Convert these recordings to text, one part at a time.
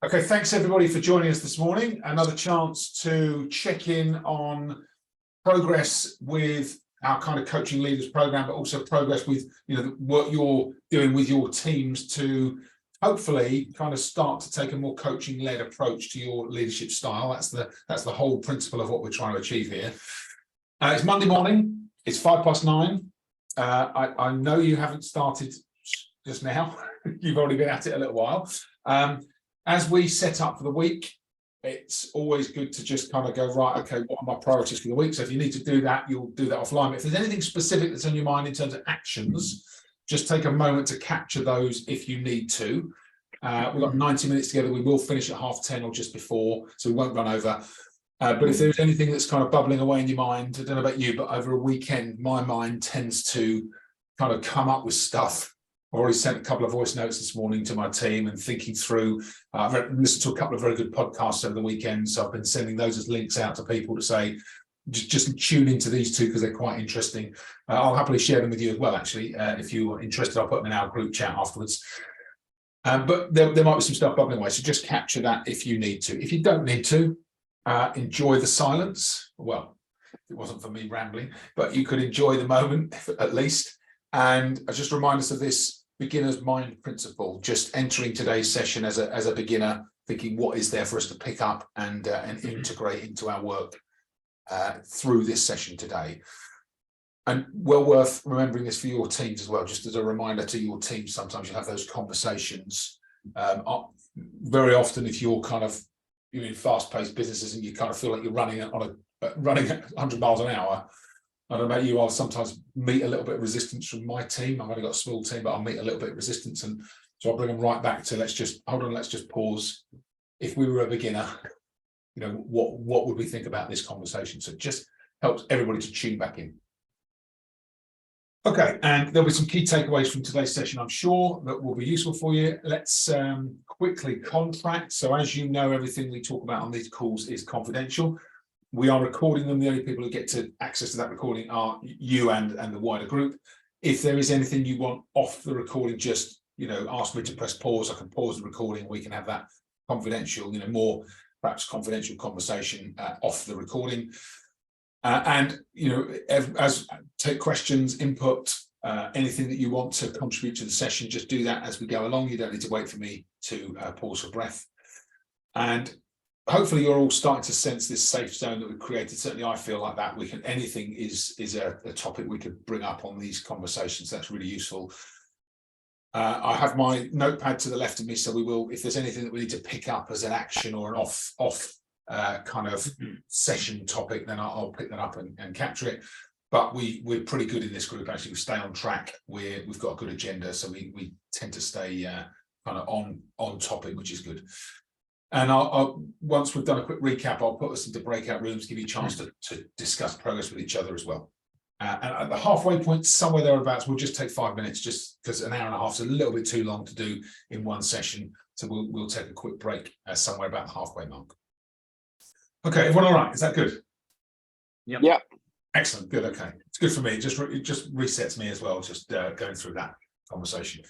Okay, thanks everybody for joining us this morning. Another chance to check in on progress with our kind of coaching leaders program, but also progress with what you're doing with your teams to hopefully kind of start to take a more coaching-led approach to your leadership style. That's the whole principle of what we're trying to achieve here. It's Monday morning. It's 9:05. I know you haven't started just now. You've already been at it a little while. As we set up for the week, it's always good to just kind of go, right, okay, what are my priorities for the week? So if you need to do that, you'll do that offline. But if there's anything specific that's on your mind in terms of actions, just take a moment to capture those if you need to. We've got 90 minutes together. We will finish at 10:30 or just before, so we won't run over. But if there's anything that's kind of bubbling away in your mind, I don't know about you, but over a weekend, my mind tends to kind of come up with stuff. I've already sent a couple of voice notes this morning to my team and thinking through, I've listened to a couple of very good podcasts over the weekend. So I've been sending those as links out to people to say, just tune into these two because they're quite interesting. I'll happily share them with you as well, actually. If you're interested, I'll put them in our group chat afterwards. But there might be some stuff bubbling away. So just capture that if you need to. If you don't need to, enjoy the silence. Well, it wasn't for me rambling, but you could enjoy the moment at least. And just remind us of this beginner's mind principle, just entering today's session as a beginner, thinking what is there for us to pick up and integrate into our work through this session today. And well worth remembering this for your teams as well, just as a reminder to your teams. Sometimes you have those conversations. Very often, if you're in fast-paced businesses and you kind of feel like you're running at 100 miles an hour, I don't know about you, I'll sometimes meet a little bit of resistance from my team. I've only got a small team, but I'll meet a little bit of resistance. And so I'll bring them right back to let's just pause. If we were a beginner, what would we think about this conversation? So it just helps everybody to tune back in. Okay, and there'll be some key takeaways from today's session, I'm sure, that will be useful for you. Let's quickly contract. So as you know, everything we talk about on these calls is confidential. We are recording them. The only people who get to access to that recording are you and the wider group. If there is anything you want off the recording, just ask me to press pause. I can pause the recording. We can have that confidential, more perhaps confidential conversation off the recording. And as take questions, input, anything that you want to contribute to the session, just do that as we go along. You don't need to wait for me to pause for breath. And hopefully you're all starting to sense this safe zone that we've created. Certainly I feel like that. Anything is a topic we could bring up on these conversations. That's really useful. I have my notepad to the left of me, so we will, if there's anything that we need to pick up as an action or an off kind of session topic, then I'll pick that up and capture it. But we're pretty good in this group, actually. We stay on track. We've got a good agenda, so we tend to stay kind of on topic, which is good. And I'll once we've done a quick recap, I'll put us into breakout rooms, give you a chance to discuss progress with each other as well. And at the halfway point, somewhere thereabouts, we'll just take 5 minutes, just because an hour and a half is a little bit too long to do in one session. So we'll take a quick break somewhere about the halfway mark. Okay, everyone all right? Is that good? Yep. Yeah. Excellent. Good. Okay, it's good for me. It just resets me as well. Just going through that conversation.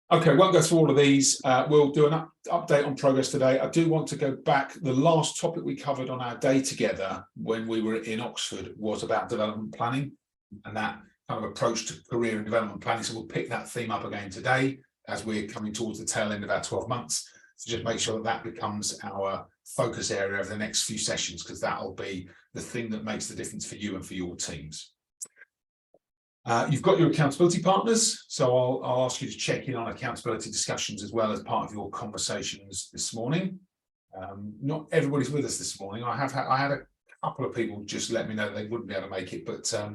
Okay, won't go through all of these. We'll do an update on progress today. I do want to go back. The last topic we covered on our day together when we were in Oxford was about development planning and that kind of approach to career and development planning. So we'll pick that theme up again today as we're coming towards the tail end of our 12 months. So just make sure that becomes our focus area over the next few sessions, because that'll be the thing that makes the difference for you and for your teams. You've got your accountability partners, so I'll ask you to check in on accountability discussions as well as part of your conversations this morning. Not everybody's with us this morning. I had a couple of people just let me know they wouldn't be able to make it, but I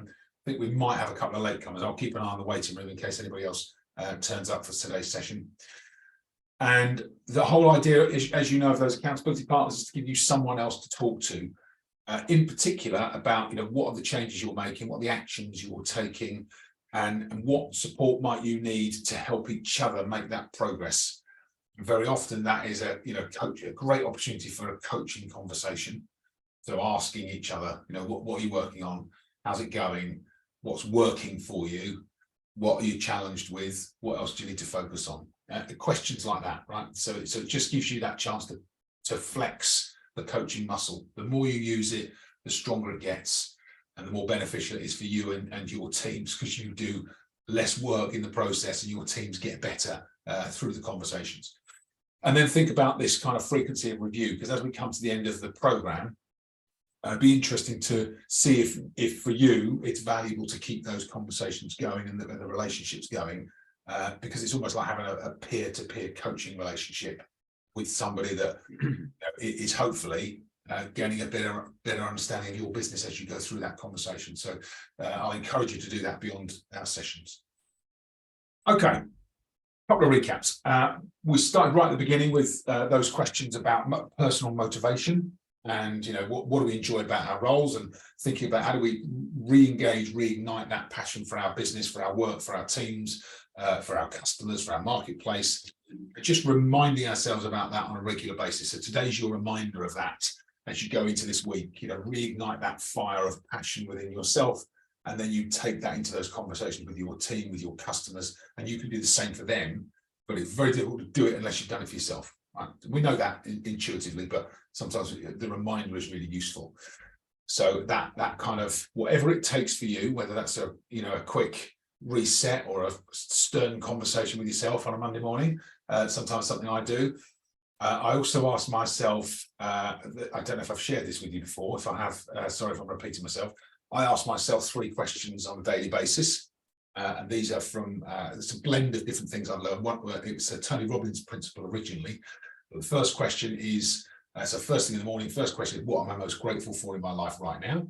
think we might have a couple of latecomers. I'll keep an eye on the waiting room in case anybody else turns up for today's session. And the whole idea, as you know, of those accountability partners is to give you someone else to talk to. In particular about what are the changes you're making, what are the actions you're taking, and what support might you need to help each other make that progress. Very often that is a great opportunity for a coaching conversation. So asking each other, what are you working on, how's it going, what's working for you, what are you challenged with, what else do you need to focus on. questions like that, right? So it just gives you that chance to flex the coaching muscle. The more you use it, the stronger it gets, and the more beneficial it is for you and your teams, because you do less work in the process and your teams get better through the conversations. And then think about this kind of frequency of review, because as we come to the end of the program, it'd be interesting to see if for you it's valuable to keep those conversations going and the relationships going, because it's almost like having a peer-to-peer coaching relationship with somebody that is hopefully gaining a better understanding of your business as you go through that conversation. So I'll encourage you to do that beyond our sessions. Okay, couple of recaps. We started right at the beginning with those questions about personal motivation, and what do we enjoy about our roles, and thinking about how do we re-engage, reignite that passion for our business, for our work, for our teams, for our customers, for our marketplace. Just reminding ourselves about that on a regular basis. So today's your reminder of that as you go into this week. Reignite that fire of passion within yourself, and then you take that into those conversations with your team, with your customers, and you can do the same for them. But it's very difficult to do it unless you've done it for yourself. Right? We know that intuitively, but sometimes the reminder is really useful. So that kind of whatever it takes for you, whether that's a quick reset or a stern conversation with yourself on a Monday morning, sometimes something I do. I also ask myself, I don't know if I've shared this with you before. If I have, sorry if I'm repeating myself. I ask myself 3 questions on a daily basis. And these are from, it's a blend of different things I've learned. It was a Tony Robbins principle originally. But the first question is, so first thing in the morning, first question is, what am I most grateful for in my life right now?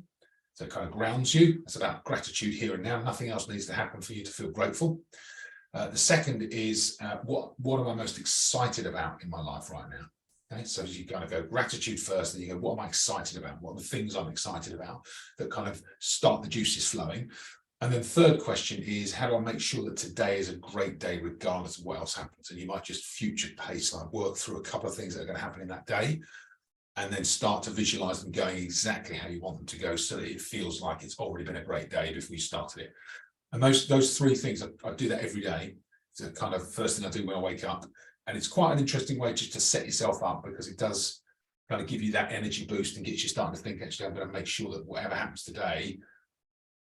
So it kind of grounds you. It's about gratitude here and now. Nothing else needs to happen for you to feel grateful. The second is, what am I most excited about in my life right now? Okay, so you kind of go gratitude first, then you go, what am I excited about? What are the things I'm excited about that kind of start the juices flowing? And then third question is, how do I make sure that today is a great day regardless of what else happens? And you might just future pace, like work through a couple of things that are going to happen in that day, and then start to visualize them going exactly how you want them to go, so that it feels like it's already been a great day before you started it. And those 3 things, I do that every day. It's the kind of first thing I do when I wake up. And it's quite an interesting way just to set yourself up, because it does kind of give you that energy boost and gets you starting to think, actually, I'm going to make sure that whatever happens today,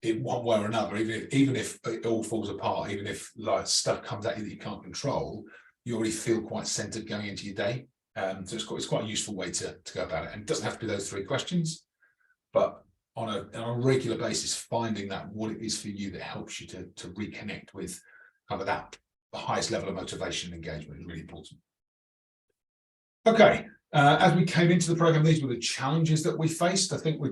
in one way or another, even if it all falls apart, even if like stuff comes at you that you can't control, you already feel quite centered going into your day. So it's quite a useful way to go about it. And it doesn't have to be those 3 questions, but on a regular basis, finding that what it is for you that helps you to reconnect with kind of that the highest level of motivation and engagement is really important. Okay, as we came into the program, these were the challenges that we faced. I think we,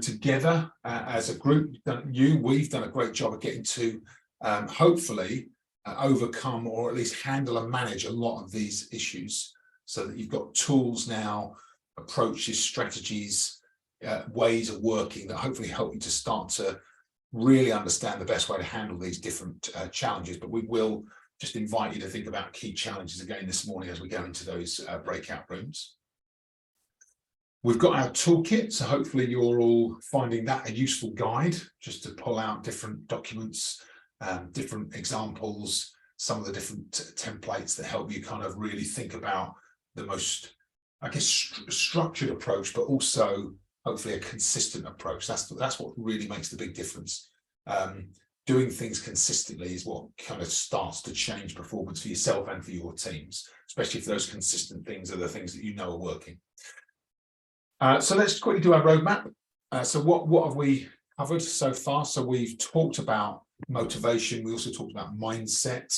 together as a group, we've done a great job of getting to hopefully overcome, or at least handle and manage a lot of these issues, so that you've got tools now, approaches, strategies, ways of working that hopefully help you to start to really understand the best way to handle these different challenges. But we will just invite you to think about key challenges again this morning as we go into those breakout rooms. We've got our toolkit, so hopefully you're all finding that a useful guide, just to pull out different documents, different examples, some of the different templates that help you kind of really think about the most, I guess, structured approach, but also hopefully a consistent approach. That's what really makes the big difference. Doing things consistently is what kind of starts to change performance for yourself and for your teams, especially if those consistent things are the things that are working. So let's quickly do our roadmap. So what have we covered so far? So we've talked about motivation. We also talked about mindset,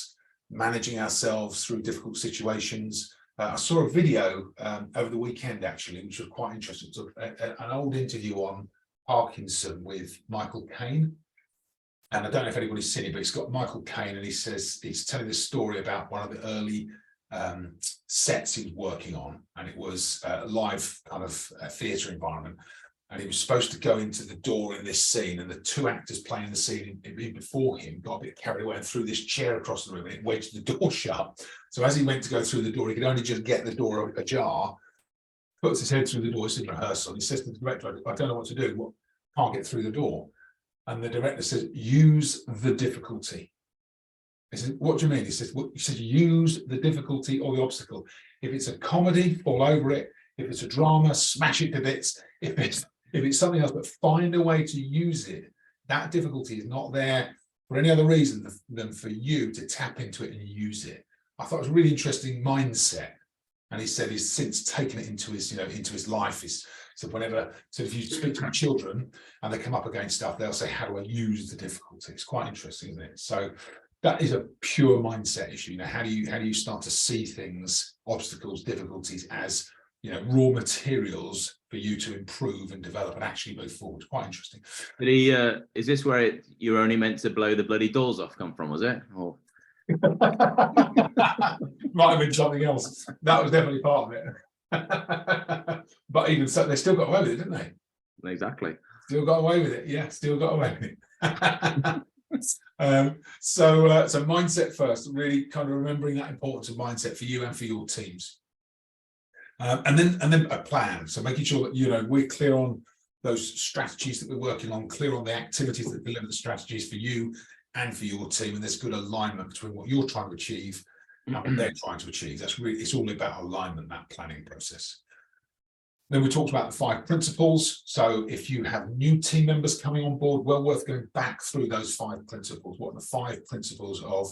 managing ourselves through difficult situations. I saw a video over the weekend, actually, which was quite interesting. So an old interview on Parkinson with Michael Caine. And I don't know if anybody's seen it, but it's got Michael Caine, and he's telling this story about one of the early sets he was working on, and it was a live kind of theatre environment. And he was supposed to go into the door in this scene, and the 2 actors playing the scene before him got a bit carried away and threw this chair across the room, and it wedged the door shut. So as he went to go through the door, he could only just get the door ajar, puts his head through the door. It's in rehearsal. He says to the director, I don't know what to do. Can't get through the door. And the director says, use the difficulty. I said, what do you mean? He said, use the difficulty or the obstacle. If it's a comedy, fall over it. If it's a drama, smash it to bits. If it's something else, but find a way to use it. That difficulty is not there for any other reason than for you to tap into it and use it. I thought it was a really interesting mindset. And he said he's since taken it into his, into his life. So if you speak to children and they come up against stuff, they'll say, how do I use the difficulty? It's quite interesting, isn't it? So that is a pure mindset issue. How do you start to see things, obstacles, difficulties as, raw materials for you to improve and develop and actually move forward? Quite interesting. But is this where you're only meant to blow the bloody doors off come from, was it? Or might have been something else. That was definitely part of it. But even so, they still got away with it, didn't they? Exactly. Still got away with it. Yeah, still got away with it. So mindset first, really kind of remembering that importance of mindset for you and for your teams. And then a plan. So making sure that we're clear on those strategies that we're working on, clear on the activities that deliver the strategies for you and for your team, and there's good alignment between what you're trying to achieve and what they're trying to achieve. It's all about alignment, that planning process. Then we talked about the 5 principles. So if you have new team members coming on board, well worth going back through those 5 principles. What are the 5 principles of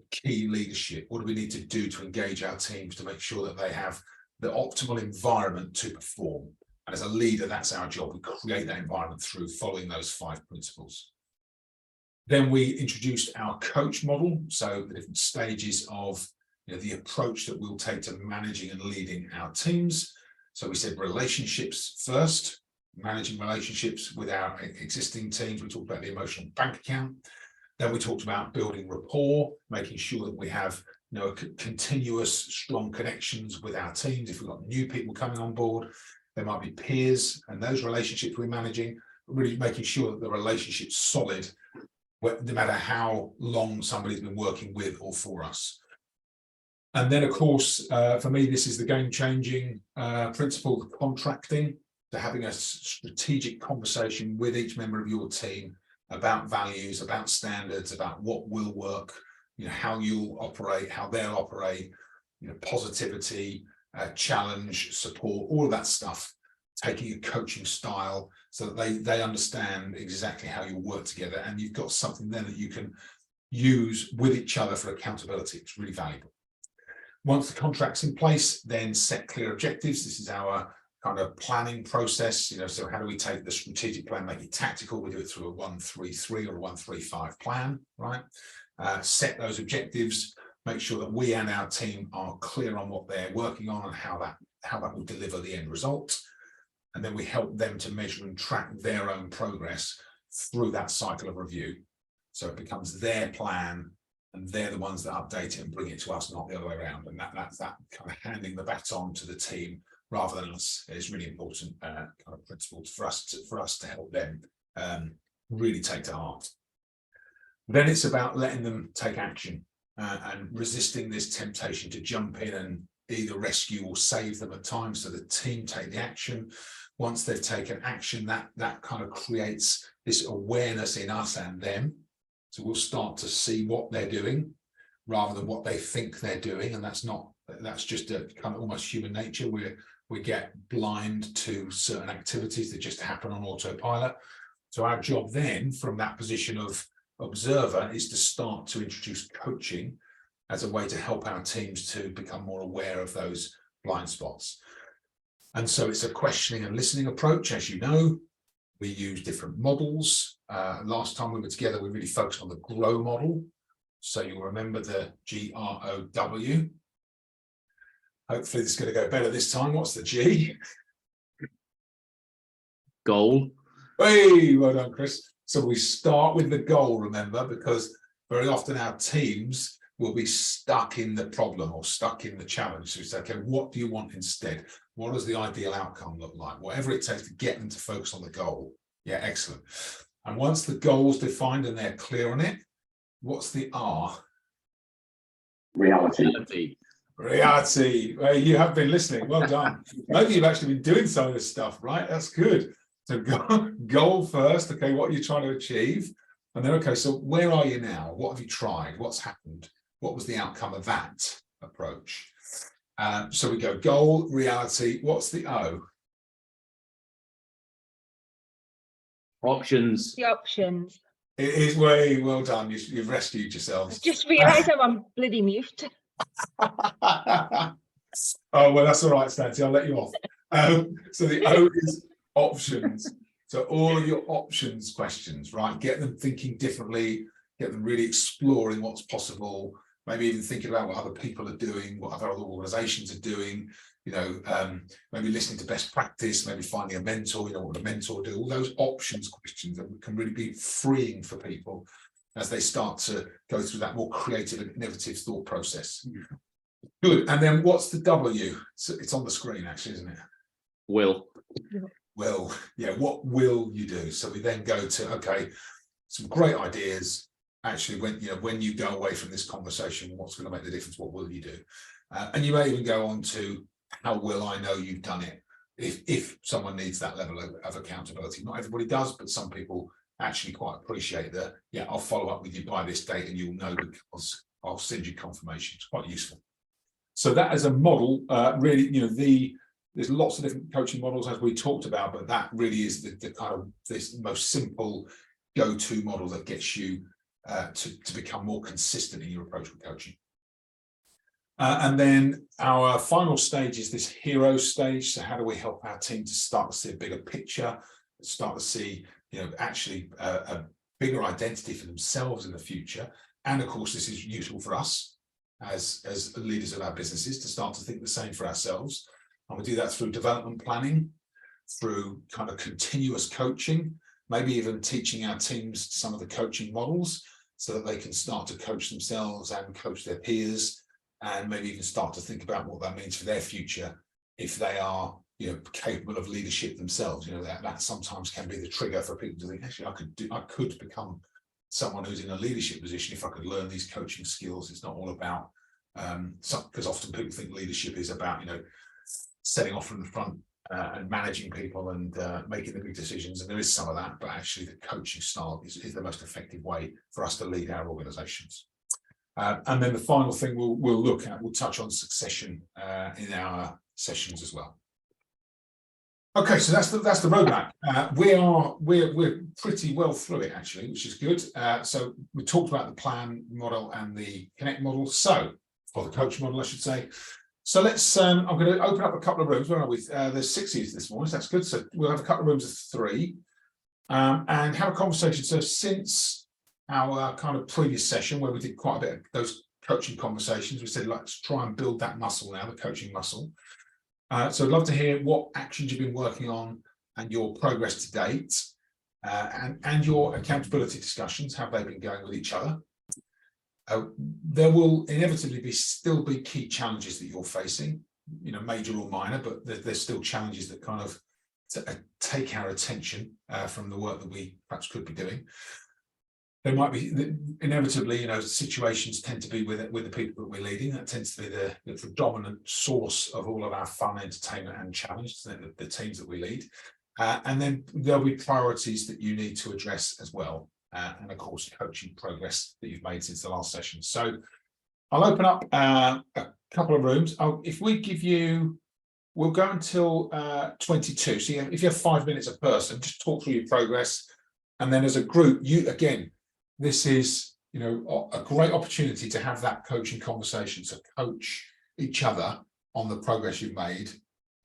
key leadership? What do we need to do to engage our teams to make sure that they have the optimal environment to perform? And as a leader, that's our job. We create that environment through following those 5 principles. Then we introduced our coach model, so the different stages of the approach that we'll take to managing and leading our teams. So we said relationships first, managing relationships with our existing teams. We talked about the emotional bank account. Then we talked about building rapport, making sure that we have continuous strong connections with our teams. If we've got new people coming on board, there might be peers, and those relationships we're managing, really making sure that the relationship's solid, no matter how long somebody's been working with or for us. And then, of course, for me, this is the game-changing principle of contracting, to having a strategic conversation with each member of your team about values, about standards, about what will work, how you'll operate, how they'll operate, positivity, challenge, support, all of that stuff, taking a coaching style so that they understand exactly how you work together, and you've got something then that you can use with each other for accountability. It's really valuable. Once the contract's in place, then set clear objectives. This is our kind of planning process. So how do we take the strategic plan, make it tactical? We do it through a 1-3-3 or a 1-3-5 plan, right? Set those objectives, make sure that we and our team are clear on what they're working on and how that will deliver the end result. And then we help them to measure and track their own progress through that cycle of review. So it becomes their plan, and they're the ones that update it and bring it to us, not the other way around. And that's that kind of handing the baton to the team rather than us is really important kind of principle for us to help them really take to heart. Then it's about letting them take action and resisting this temptation to jump in and either rescue or save them at times. So the team take the action. Once they've taken action, that kind of creates this awareness in us and them. So we'll start to see what they're doing rather than what they think they're doing. And that's just a kind of almost human nature where we get blind to certain activities that just happen on autopilot. So our job then, from that position of observer, is to start to introduce coaching as a way to help our teams to become more aware of those blind spots. And so it's a questioning and listening approach. As you know, we use different models. Last time we were together, we really focused on the GROW model. So you'll remember the GROW. Hopefully this is going to go better this time. What's the G? Goal. Hey, well done, Chris. So we start with the goal, remember, because very often our teams will be stuck in the problem or stuck in the challenge. So we say, okay, what do you want instead? What does the ideal outcome look like? Whatever it takes to get them to focus on the goal. Yeah, excellent. And once the goal's defined and they're clear on it, what's the R? Reality. Reality. Well, you have been listening. Well done. Maybe you've actually been doing some of this stuff, right? That's good. So goal first. Okay, what are you trying to achieve? And then, okay, so where are you now? What have you tried? What's happened? What was the outcome of that approach? So we go goal, reality. What's the O? Options. The options. It is way well done. You've rescued yourselves. I've just realised I'm on bloody mute. Oh, well, that's all right, Stanty. I'll let you off. So the O is options. So all of your options questions, right? Get them thinking differently, get them really exploring what's possible, maybe even thinking about what other people are doing, what other organizations are doing, you know, maybe listening to best practice, maybe finding a mentor, you know, what a mentor do, all those options questions that can really be freeing for people as they start to go through that more creative and innovative thought process. Good. And then what's the W? So it's on the screen actually, isn't it? Will. Will. Yeah, what will you do? So we then go to, okay, some great ideas. Actually, when you go away from this conversation, what's going to make the difference? What will you do? And you may even go on to how will I know you've done it? If someone needs that level of accountability. Not everybody does, but some people actually quite appreciate that. Yeah, I'll follow up with you by this date and you'll know because I'll send you confirmation. It's quite useful. So that as a model, really, you know, there's lots of different coaching models as we talked about, but that really is the kind of this most simple go-to model that gets you to become more consistent in your approach with coaching. And then our final stage is this hero stage. So how do we help our team to start to see a bigger picture, start to see, you know, actually a bigger identity for themselves in the future? And of course, this is useful for us as leaders of our businesses to start to think the same for ourselves. And we do that through development planning, through kind of continuous coaching, maybe even teaching our teams some of the coaching models so that they can start to coach themselves and coach their peers, and maybe even start to think about what that means for their future if they are, you know, capable of leadership themselves. You know, that sometimes can be the trigger for people to think, actually, I could become someone who's in a leadership position if I could learn these coaching skills. It's not all about because often people think leadership is about, you know, setting off from the front and managing people and making the big decisions, and there is some of that, but actually the coaching style is the most effective way for us to lead our organizations. And then the final thing we'll touch on succession in our sessions as well. Okay, so that's the roadmap. We're pretty well through it actually, which is good. So we talked about the plan model and the connect model, or the coach model, I should say. So let's, I'm going to open up a couple of rooms. Where are we? There's 6 of you this morning, so that's good. So we'll have a couple of rooms of 3 and have a conversation. So since our kind of previous session where we did quite a bit of those coaching conversations, we said, let's try and build that muscle now, the coaching muscle. So I'd love to hear what actions you've been working on and your progress to date, and your accountability discussions. Have they been going with each other? There will inevitably still be key challenges that you're facing, you know, major or minor, but there's still challenges that kind of take our attention from the work that we perhaps could be doing. There might be inevitably, you know, situations tend to be with the people that we're leading. That tends to be the predominant source of all of our fun, entertainment, and challenge, the teams that we lead. And then there'll be priorities that you need to address as well. And of course, coaching progress that you've made since the last session. So I'll open up a couple of rooms. If we give you, we'll go until 22. So if you have 5 minutes a person, just talk through your progress. And then as a group, again, this is, you know, a great opportunity to have that coaching conversation. So coach each other on the progress you've made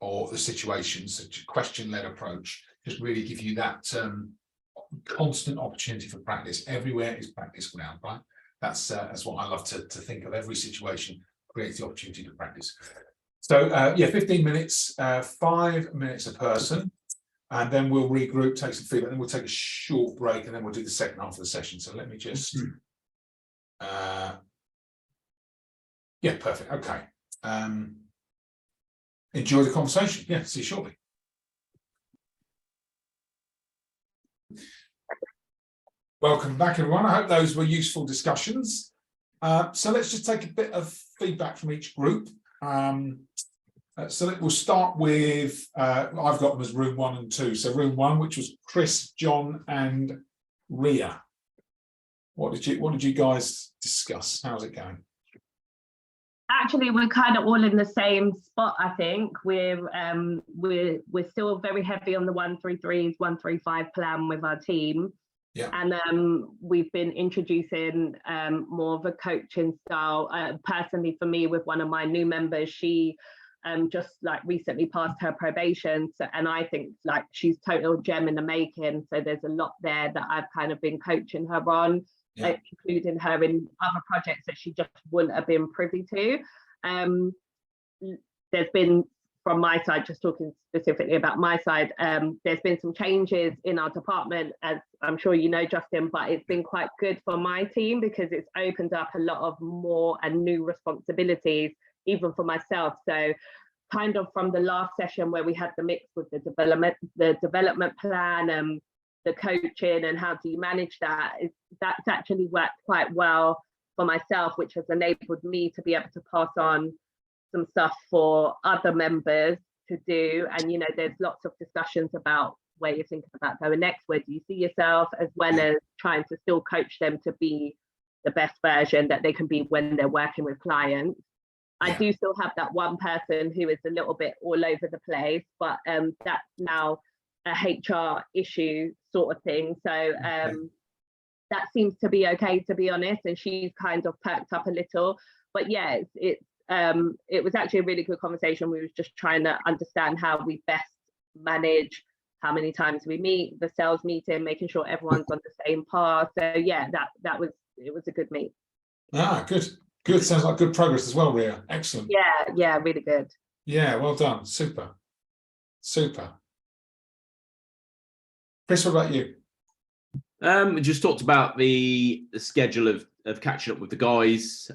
or the situations, such a question-led approach, just really give you that constant opportunity for practice. Everywhere is practice ground, right? That's what I love to think of. Every situation creates the opportunity to practice. So yeah, 15 minutes, 5 minutes a person. And then we'll regroup, take some feedback, then we'll take a short break, and then we'll do the second half of the session. So let me just, yeah, perfect. Okay. Enjoy the conversation. Yeah, see you shortly. Welcome back, everyone. I hope those were useful discussions. So let's just take a bit of feedback from each group. So we'll start with, I've got them as room 1 and 2. So room 1, which was Chris, John, and Ria. What did you guys discuss? How's it going? Actually, we're kind of all in the same spot. I think we're still very heavy on the 1-3-3s, 1-3-5 plan with our team. Yeah. And we've been introducing more of a coaching style. Personally, for me, with one of my new members, she just like recently passed her probation, and I think like she's total gem in the making. So there's a lot there that I've kind of been coaching her on. Yeah. Including her in other projects that she just wouldn't have been privy to. There's been, from my side, just talking specifically about my side, there's been some changes in our department, as I'm sure you know, Justin, but it's been quite good for my team because it's opened up a lot of more and new responsibilities, even for myself. So kind of from the last session where we had the mix with the development plan, the coaching and how do you manage that, that's actually worked quite well for myself, which has enabled me to be able to pass on some stuff for other members to do. And, you know, there's lots of discussions about where you're thinking about going next, where do you see yourself, as well as trying to still coach them to be the best version that they can be when they're working with clients. I do still have that one person who is a little bit all over the place, but that's now a HR issue sort of thing. So that seems to be okay, to be honest, and she's kind of perked up a little. But yeah, it was actually a really good conversation. We were just trying to understand how we best manage how many times we meet, the sales meeting, making sure everyone's on the same path. So yeah, it was a good meet. Good. Sounds like good progress as well, Ria. Excellent. Yeah, really good. Yeah, well done. Super. Chris, what about you? We just talked about the schedule of catching up with the guys.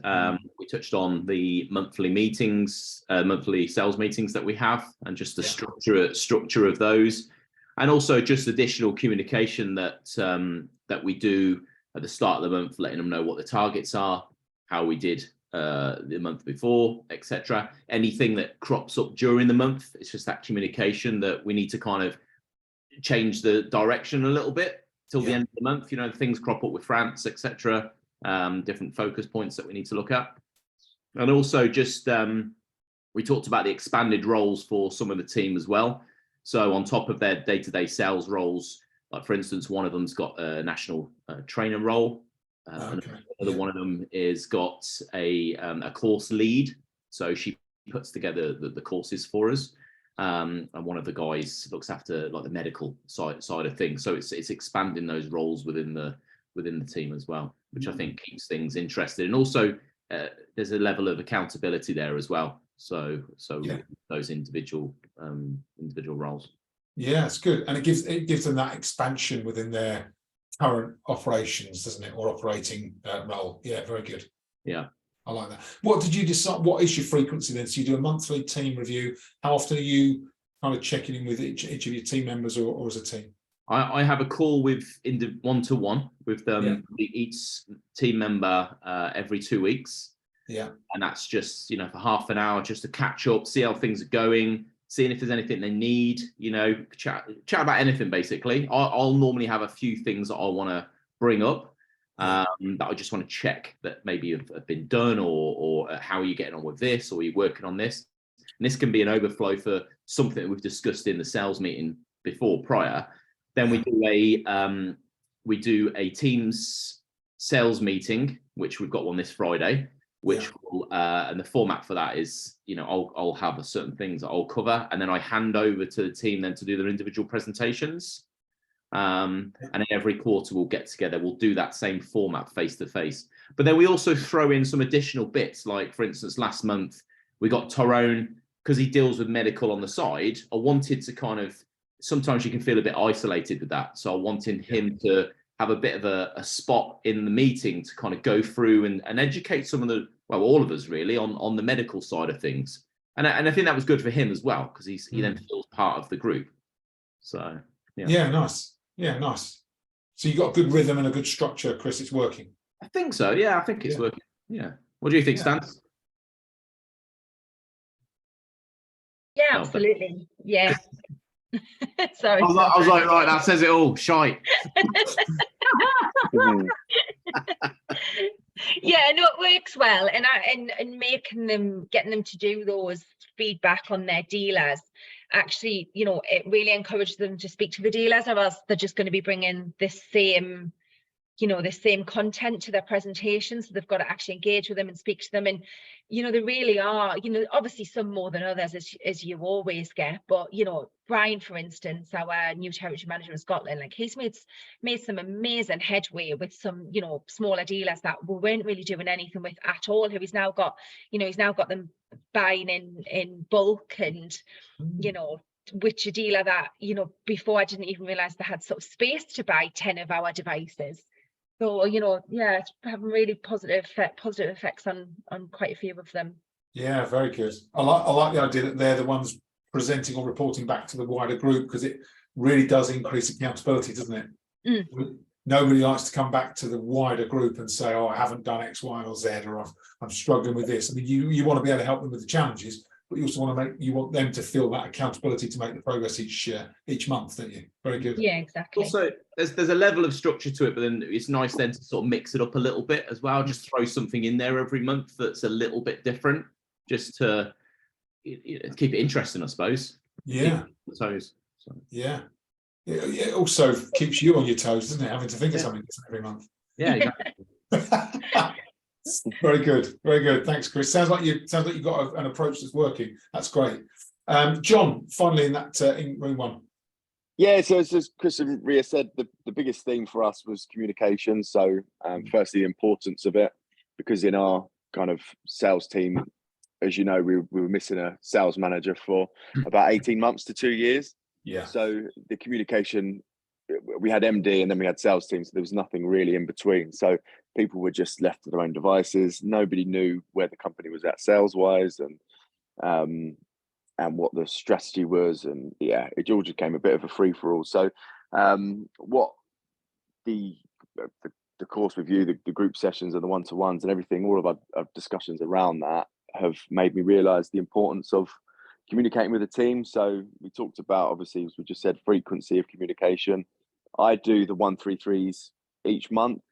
We touched on the monthly meetings, monthly sales meetings that we have, and just the structure of those, and also just additional communication that we do at the start of the month, letting them know what the targets are, how we did the month before, etc. Anything that crops up during the month, it's just that communication that we need to kind of change the direction a little bit till the end of the month. You know, things crop up with France, etc. Different focus points that we need to look at. And also just we talked about the expanded roles for some of the team as well. So on top of their day-to-day sales roles, like for instance, one of them's got a national trainer role. Another one of them is got a course lead. So she puts together the courses for us. And one of the guys looks after like the medical side of things. So it's expanding those roles within the team as well, which I think keeps things interesting. And also there's a level of accountability there as well. So those individual roles. Yeah, it's good, and it gives them that expansion within their current operations, doesn't it, or operating role? Yeah, very good. Yeah. I like that. What did you decide? What is your frequency then? So you do a monthly team review. How often are you kind of checking in with each of your team members or as a team? I have a call with one-to-one with each team member every 2 weeks. Yeah. And that's just, you know, for half an hour just to catch up, see how things are going, seeing if there's anything they need, you know, chat about anything basically. I'll normally have a few things that I want to bring up. That I just want to check that maybe have been done, or how are you getting on with this, or are you working on this? And this can be an overflow for something that we've discussed in the sales meeting prior. Then we do a Teams sales meeting, which we've got one this Friday, which will and the format for that is, you know, I'll have certain things that I'll cover, and then I hand over to the team then to do their individual presentations. And then every quarter we'll get together, we'll do that same format face to face. But then we also throw in some additional bits, like for instance, last month we got Tyrone, because he deals with medical on the side. I wanted to kind of, sometimes you can feel a bit isolated with that. So I wanted him to have a bit of a spot in the meeting to kind of go through and educate some of all of us really on the medical side of things. And I think that was good for him as well, because he then feels part of the group. So, yeah, nice. Yeah, nice. So you got a good rhythm and a good structure, Chris. It's working. I think so. Yeah, I think it's working. Yeah. What do you think, Stan? Yeah, absolutely. Yeah. Sorry. I was like, right, that says it all. Shite. Mhm. Yeah, no, it works well, and making them, getting them to do those feedback on their dealers, actually, you know, it really encourages them to speak to the dealers, or else they're just going to be bringing this same, you know, the same content to their presentation. So they've got to actually engage with them and speak to them. And, you know, they really are, you know, obviously some more than others, as you always get. But, you know, Brian, for instance, our new territory manager in Scotland, like he's made some amazing headway with some, you know, smaller dealers that we weren't really doing anything with at all, who he's now got, you know, he's now got them buying in bulk, and, you know, which a dealer that, you know, before I didn't even realize they had sort of space to buy 10 of our devices. So, you know, yeah, it's having really positive effects on quite a few of them. Yeah, very good. I like the idea that they're the ones presenting or reporting back to the wider group, because it really does increase accountability, doesn't it? Nobody likes to come back to the wider group and say, oh, I haven't done X, Y, or Z, or I'm struggling with this. I mean, you want to be able to help them with the challenges, but you also want them to feel that accountability to make the progress each month, don't you? Very good. Yeah, exactly. Also, there's a level of structure to it, but then it's nice then to sort of mix it up a little bit as well. Just throw something in there every month that's a little bit different, just to keep it interesting, I suppose. Yeah. Keep toes. So. Yeah. It also keeps you on your toes, doesn't it? Having to think of something different every month. Yeah, exactly. Very good, very good. Thanks, Chris. Sounds like you've got an approach that's working. That's great. John, finally in that in room one. Yeah, so as Chris and Ria said, the biggest theme for us was communication. So firstly, the importance of it, because in our kind of sales team, as you know, we were missing a sales manager for about 18 months to 2 years. Yeah. So the communication, we had MD and then we had sales team, so there was nothing really in between. So people were just left to their own devices. Nobody knew where the company was at sales wise, and what the strategy was, and yeah, it all just became a bit of a free for all. So what the course review, the group sessions and the one-to-ones and everything, all of our discussions around that have made me realize the importance of communicating with the team. So we talked about, obviously, as we just said, frequency of communication. I do the 133s each month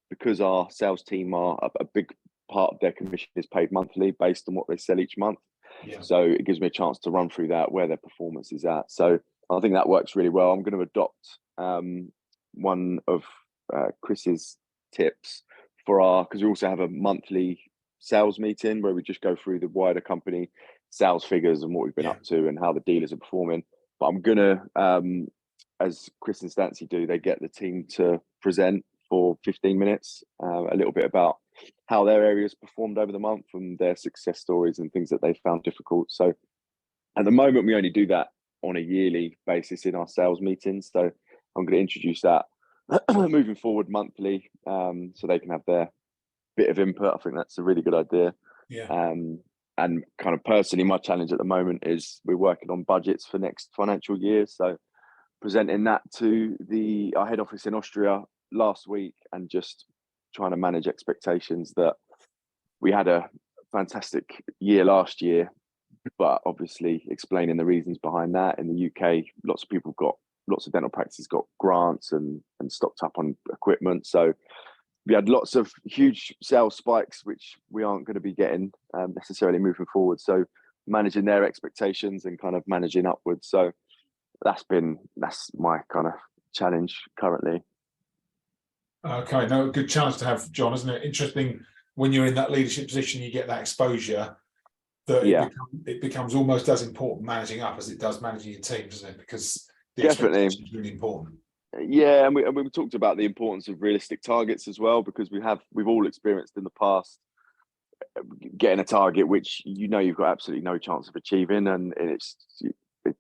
because our sales team are a big part of their commission is paid monthly based on what they sell each month. Yeah. So it gives me a chance to run through that, where their performance is at. So I think that works really well. I'm going to adopt one of Chris's tips for because we also have a monthly sales meeting where we just go through the wider company sales figures and what we've been up to and how the dealers are performing. But I'm gonna, as Chris and Stancy do, they get the team to present for 15 minutes, a little bit about how their areas performed over the month and their success stories and things that they found difficult. So at the moment, we only do that on a yearly basis in our sales meetings. So I'm going to introduce that moving forward monthly, so they can have their bit of input. I think that's a really good idea. Yeah. And kind of personally, my challenge at the moment is we're working on budgets for next financial year. So presenting that to our head office in Austria last week and just trying to manage expectations that we had a fantastic year last year, but obviously explaining the reasons behind that. In the UK, lots of dental practices got grants and stocked up on equipment. So we had lots of huge sales spikes, which we aren't going to be getting necessarily moving forward. So managing their expectations and kind of managing upwards. So that's my kind of challenge currently. Okay, no, good challenge to have, John, isn't it? Interesting when you're in that leadership position, you get that exposure that it becomes almost as important managing up as it does managing your team, doesn't it? Because the definitely expectation is really important. Yeah, and we talked about the importance of realistic targets as well, because we've all experienced in the past getting a target which you've got absolutely no chance of achieving, and it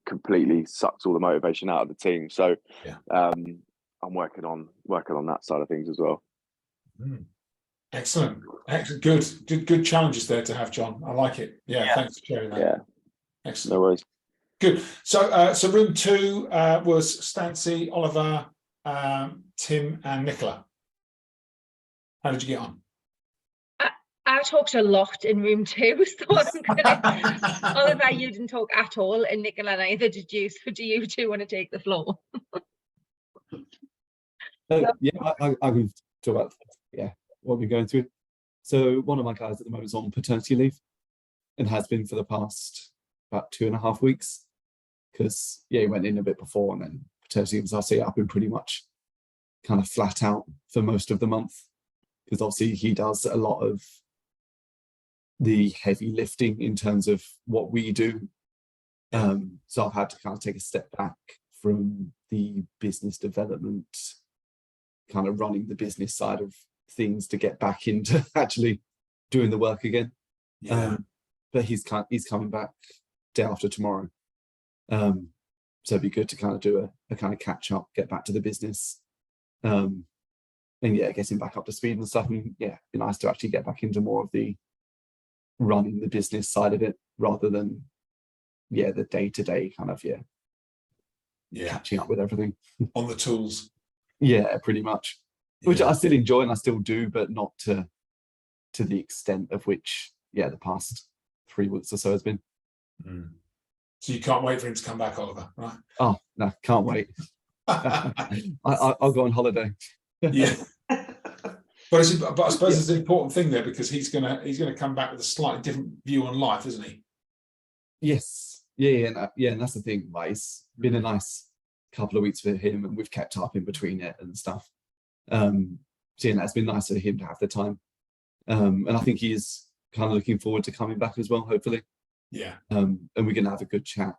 completely sucks all the motivation out of the team. So I'm working on that side of things as well. Excellent. Good challenges there to have, John. I like it. Yeah. Thanks for sharing that. Yeah, excellent. No worries. Good. So room 2 was Stancy, Oliver, Tim and Nicola. How did you get on? I talked a lot in room 2, so Oliver, you didn't talk at all, and Nicola neither did you. So do you two want to take the floor? I can talk about what we're going through. So one of my guys at the moment is on paternity leave and has been for the past about 2.5 weeks, because he went in a bit before, and then paternity leave. I've been pretty much kind of flat out for most of the month, because obviously he does a lot of the heavy lifting in terms of what we do. So I've had to kind of take a step back from the business development, kind of running the business side of things, to get back into actually doing the work again. But he's coming back day after tomorrow. So it'd be good to kind of do a kind of catch up, get back to the business, and getting back up to speed and stuff. And it'd be nice to actually get back into more of the running the business side of it, rather than the day-to-day kind of catching up with everything on the tools. Pretty much, which I still enjoy and I still do, but not to the extent of which the past 3 weeks or so has been. So you can't wait for him to come back, Oliver, right? Oh no, can't wait. I'll go on holiday. But I suppose it's an important thing there, because he's gonna come back with a slightly different view on life, isn't he? Yes. And that's the thing. Like, it's been a nice couple of weeks for him, and we've kept up in between it and stuff. It's been nice for him to have the time. And I think he is kind of looking forward to coming back as well, hopefully. And we're gonna have a good chat,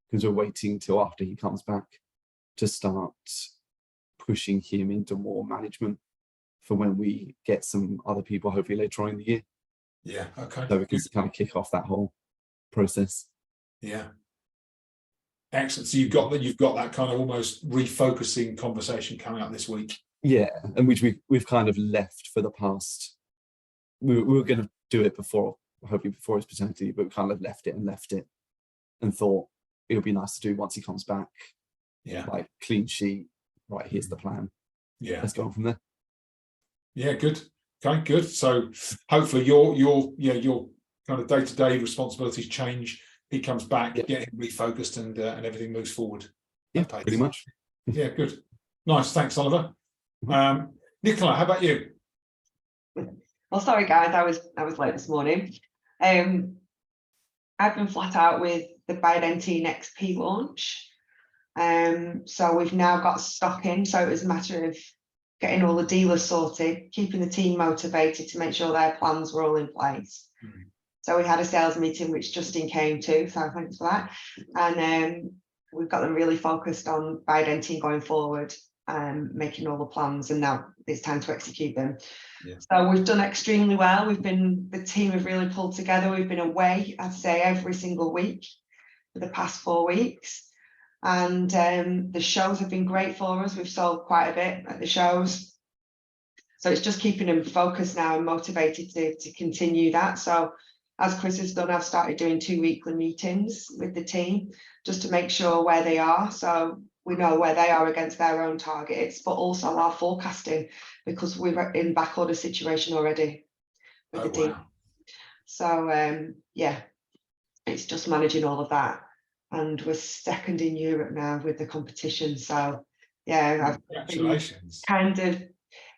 because we're waiting till after he comes back to start pushing him into more management for when we get some other people, hopefully later on in the year. Okay. So we can kind of kick off that whole process. Excellent. So you've got that kind of almost refocusing conversation coming up this week. And which we've kind of left for the past. We were going to do it before, hopefully before his paternity, but we kind of left it and thought it would be nice to do once he comes back. Like, clean sheet. Right, here's the plan. Let's go on from there. Good. Okay, good. So hopefully your kind of day-to-day responsibilities change. He comes back, get him refocused, and everything moves forward. Pretty much. Good. Nice. Thanks, Oliver. Nicola, how about you? Well, sorry guys, I was late this morning. I've been flat out with the Biodentine XP launch. So we've now got stock in. So it was a matter of getting all the dealers sorted, keeping the team motivated to make sure their plans were all in place. So we had a sales meeting, which Justin came to, so thanks for that. And we've got them really focused on Biodentine going forward, making all the plans, and now it's time to execute them. So we've done extremely well. The team have really pulled together. We've been away, I'd say, every single week for the past 4 weeks. And the shows have been great for us. We've sold quite a bit at the shows. So it's just keeping them focused now and motivated to continue that. So as Chris has done, I've started doing 2 weekly meetings with the team just to make sure where they are. So we know where they are against their own targets, but also our forecasting, because we're in backorder situation already with the team. Wow. So it's just managing all of that. And we're second in Europe now with the competition. So I've been kind of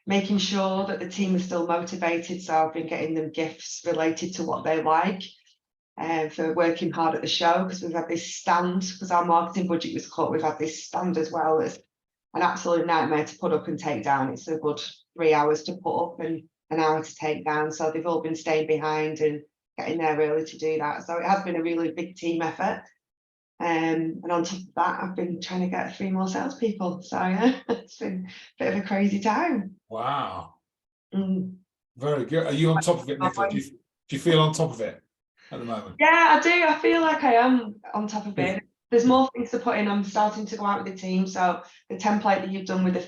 making sure that the team is still motivated. So I've been getting them gifts related to what they like, for working hard at the show, because we've had this stand, because our marketing budget was cut. We've had this stand as well. It's an absolute nightmare to put up and take down. It's a good 3 hours to put up and an hour to take down. So they've all been staying behind and getting there early to do that. So it has been a really big team effort. And on top of that, I've been trying to get 3 more salespeople. So it's been a bit of a crazy time. Wow. Very good. Are you on top of it, Nicola? Do you feel on top of it at the moment? Yeah, I do. I feel like I am on top of it. There's more things to put in. I'm starting to go out with the team. So the template that you've done with the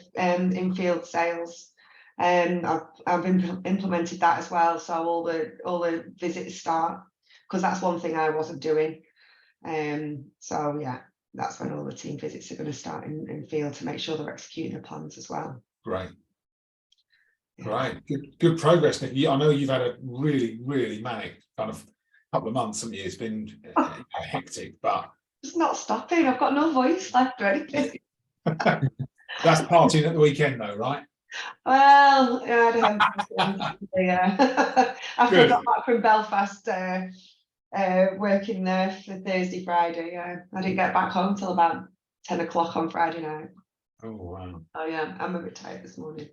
in-field sales, I've implemented that as well. So all the visits start, because that's one thing I wasn't doing. So that's when all the team visits are going to start in field, to make sure they're executing the plans as well. Great. Good progress, Nick. I know you've had a really manic kind of couple of months, haven't you? It's been hectic, but it's not stopping. I've got no voice left or anything. That's partying at the weekend though, right? Well, yeah, yeah. After I Good. got back from Belfast, working there for Thursday, Friday, I didn't get back home till about 10 o'clock on Friday night. Oh, wow. Oh yeah, I'm a bit tired this morning.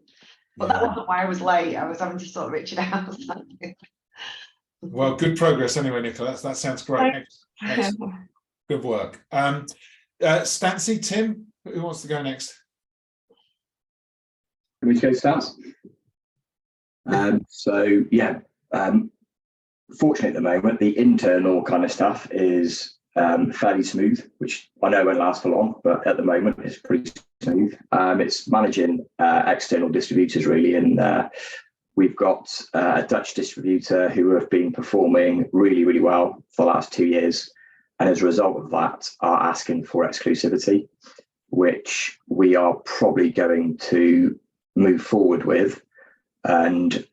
But that Yeah. wasn't why I was late. I was having to sort Richard out. Well, good progress anyway, Nicola. That sounds great. Excellent. Good work. Stancy, Tim, who wants to go next? Can we go stats? So yeah, fortunately at the moment, the internal kind of stuff is fairly smooth, which I know won't last for long, but at the moment it's pretty smooth. It's managing external distributors really, and we've got a Dutch distributor who have been performing really, really well for the last 2 years, and as a result of that are asking for exclusivity, which we are probably going to move forward with, and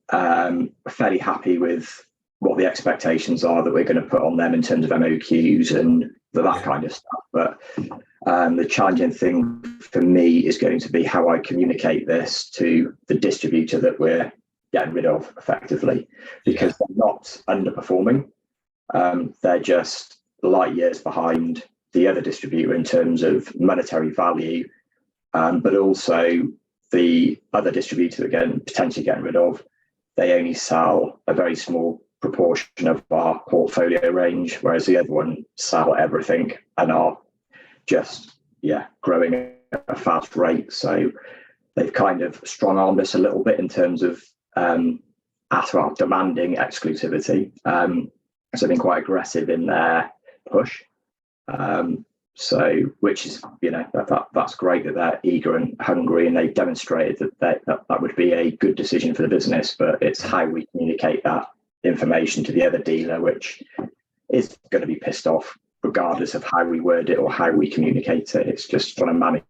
fairly happy with what the expectations are that we're going to put on them in terms of MOQs and that kind of stuff. But the challenging thing for me is going to be how I communicate this to the distributor that we're getting rid of effectively, because they're not underperforming. They're just light years behind the other distributor in terms of monetary value, but also the other distributor again potentially getting rid of, they only sell a very small proportion of our portfolio range, whereas the other one sell everything and are just growing at a fast rate. So they've kind of strong-armed us a little bit in terms of demanding exclusivity. So they've been quite aggressive in their push. So, which is, that's great that they're eager and hungry, and they've demonstrated that would be a good decision for the business. But it's how we communicate that information to the other dealer, which is going to be pissed off regardless of how we word it or how we communicate it. It's just trying to manage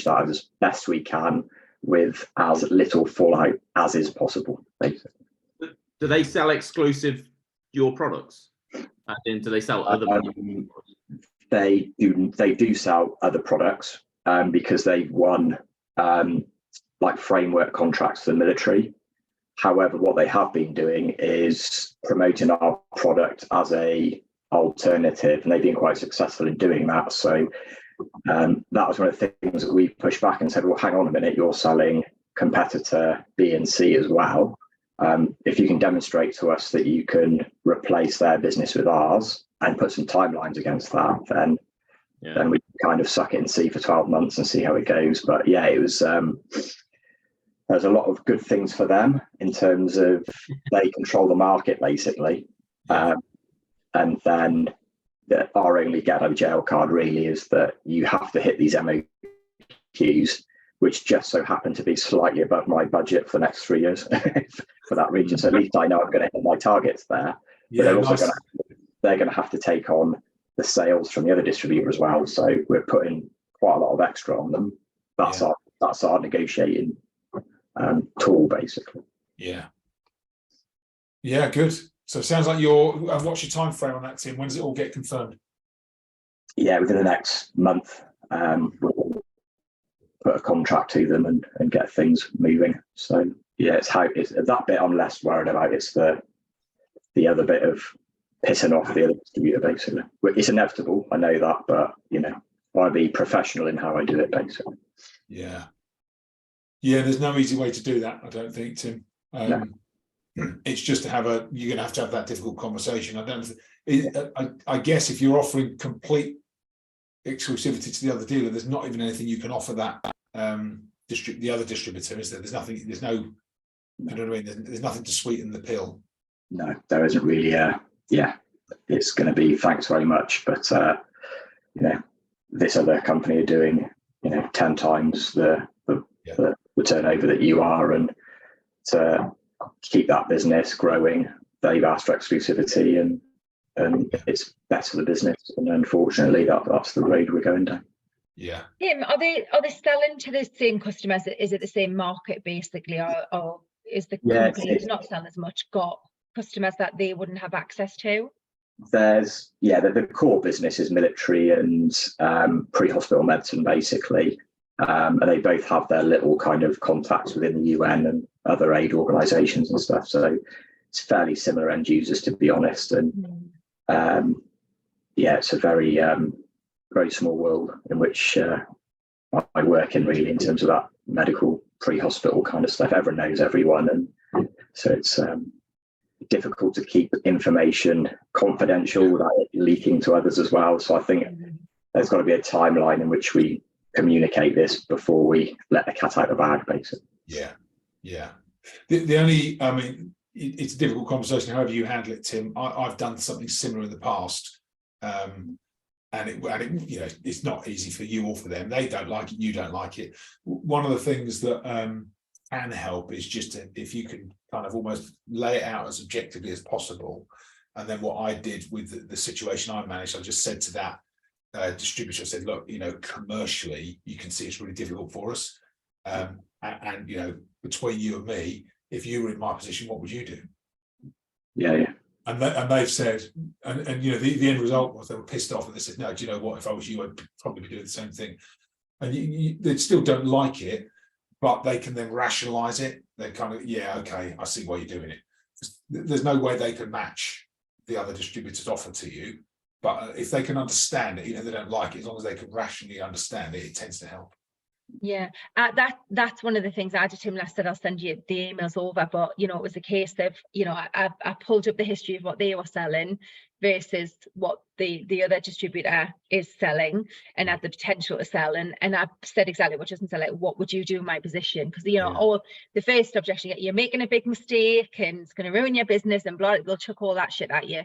that as best we can with as little fallout as is possible, basically. Do they sell exclusive your products? And do they sell other products? They do sell other products because they've won like framework contracts for the military. However, what they have been doing is promoting our product as a alternative, and they've been quite successful in doing that. So that was one of the things that we pushed back and said, well, hang on a minute, you're selling competitor B and C as well. If you can demonstrate to us that you can replace their business with ours and put some timelines against that, then we kind of suck it and see for 12 months and see how it goes. But yeah, it was there's a lot of good things for them in terms of they control the market basically, and then our only get out of jail card really is that you have to hit these MOQs, which just so happen to be slightly above my budget for the next 3 years for that region. So at least I know I'm going to hit my targets there. But they're also going to have to take on the sales from the other distributor as well. So we're putting quite a lot of extra on them. That's our negotiating tool basically. Yeah, good. So it sounds like what's your time frame on that, Tim? When does it all get confirmed? Yeah, within the next month, we'll put a contract to them and get things moving. So yeah, it's that bit I'm less worried about. It's the other bit of pissing off the other distributor basically. It's inevitable, I know that, but I'll be professional in how I do it basically. Yeah, there's no easy way to do that, I don't think, Tim. No. It's just you're going to have that difficult conversation. I guess if you're offering complete exclusivity to the other dealer, there's not even anything you can offer that the other distributor, is there? There's nothing. There's no. I don't know what I mean. There's nothing to sweeten the pill. No, there isn't really. It's going to be thanks very much, but this other company are doing 10 times the turnover that you are, and to keep that business growing, they've asked for exclusivity, and it's better for the business. And unfortunately, that's the road we're going down. Yeah. Tim, are they selling to the same customers? Is it the same market basically, or is the company who's not selling as much got customers that they wouldn't have access to? There's the core business is military and pre-hospital medicine basically. and they both have their little kind of contacts within the UN and other aid organisations and stuff. So it's fairly similar end users, to be honest. And yeah, it's a very very small world in which I work in, really, in terms of that medical pre-hospital kind of stuff. Everyone knows everyone, and so it's difficult to keep information confidential without it leaking to others as well. So I think there's got to be a timeline in which we communicate this before we let the cat out of the bag, basically. Yeah. The only, I mean, it's a difficult conversation, however you handle it, Tim. I've done something similar in the past. And it, you know, it's not easy for you or for them. They don't like it, you don't like it. One of the things that can help is just if you can kind of almost lay it out as objectively as possible. And then what I did with the situation I managed, I just said to that distributor, I said, look, you know, commercially, you can see it's really difficult for us. And you know, between you and me, if you were in my position, what would you do? Yeah. And they've said, and you know, the end result was they were pissed off, and they said, no, do you know what? If I was you, I'd probably be doing the same thing. And they still don't like it, but they can then rationalize it. They kind of, yeah, okay, I see why you're doing it. There's no way they can match the other distributor's offer to you, but if they can understand it, you know, they don't like it, as long as they can rationally understand it, it tends to help. Yeah, that's one of the things I did to him last. Said I'll send you the emails over, but you know, it was a case of, you know, I pulled up the history of what they were selling versus what the other distributor is selling and had the potential to sell, and I said exactly what Justin said, like, what would you do in my position? Because you know, the first objection, you're making a big mistake and it's going to ruin your business and blah, they'll chuck all that shit at you.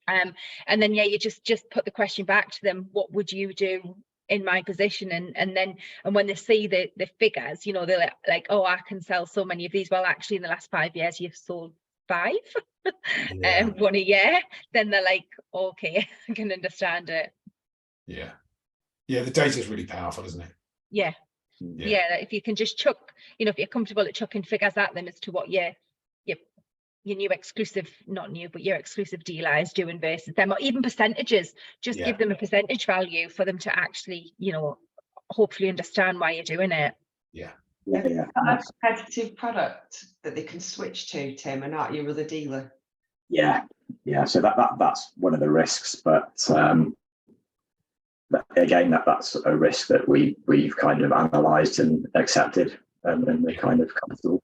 And then you just put the question back to them, what would you do in my position? And when they see the figures, you know, they're like, oh, I can sell so many of these. Well, actually, in the last 5 years, you've sold 5 one a year. Then they're like, okay, I can understand it. Yeah, the data is really powerful, isn't it? Yeah, if you can just chuck, you know, if you're comfortable at chucking figures at them as to what your new exclusive, not new, but your exclusive dealer is doing versus them, or even percentages, just give them a percentage value for them to actually, you know, hopefully understand why you're doing it. Yeah. A competitive product that they can switch to, Tim, and not your other dealer. Yeah. So that's one of the risks, but again, that's a risk that we've kind of analysed and accepted, and we're kind of comfortable.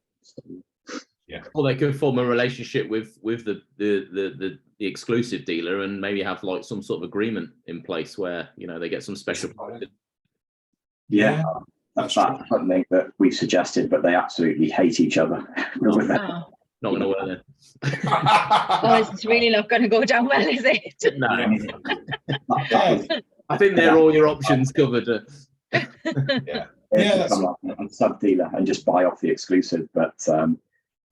Yeah. Or they could form a relationship with the exclusive dealer and maybe have like some sort of agreement in place where, you know, they get some special. Yeah, that's something that we suggested, but they absolutely hate each other. Not going to work then. Oh, it's really not going to go down well, is it? No. I think they're all your options covered. That's a sub dealer and just buy off the exclusive, but